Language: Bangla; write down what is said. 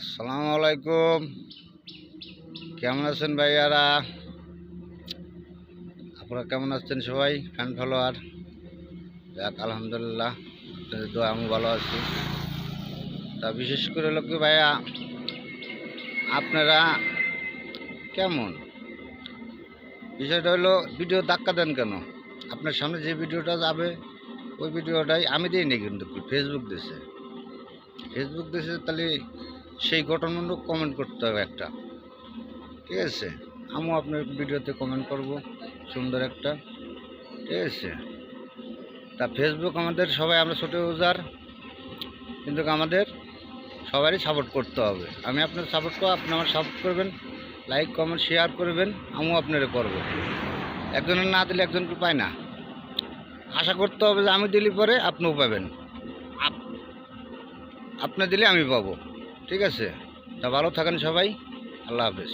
আসসালামু আলাইকুম। কেমন আছেন ভাইয়ারা? আপনারা কেমন আছেন সবাই? ফ্যান ফলোয়ার যাক আলহামদুলিল্লাহ, আপনাদের দোয়া আমি ভালো আছি। তা বিশেষ করে হলো কি ভাইয়া, আপনারা কেমন? বিষয়টা হলো ভিডিও ধাক্কা দেন কেন? আপনার সামনে যে ভিডিওটা যাবে ওই ভিডিওটাই আমি দিইনি, কিন্তু ফেসবুক দিয়েছে তাহলে সেই গঠনমূলক কমেন্ট করতে হবে একটা, ঠিক আছে? আমিও আপনার ভিডিওতে কমেন্ট করব সুন্দর একটা, ঠিক আছে? তা ফেসবুক আমাদের সবাই, আমরা ছোটো ইউজার, কিন্তু আমাদের সবারই সাপোর্ট করতে হবে। আমি আপনার সাপোর্ট করব, আপনি আমার সাপোর্ট করবেন, লাইক কমেন্ট শেয়ার করবেন, আমিও আপনারা করবো। একজনের না দিলে একজনকে পায় না, আশা করতে হবে যে আমি দিলে পরে আপনিও পাবেন, আপনি দিলে আমি পাবো, ঠিক আছে? তা ভালো থাকেন সবাই, আল্লাহ হাফেজ।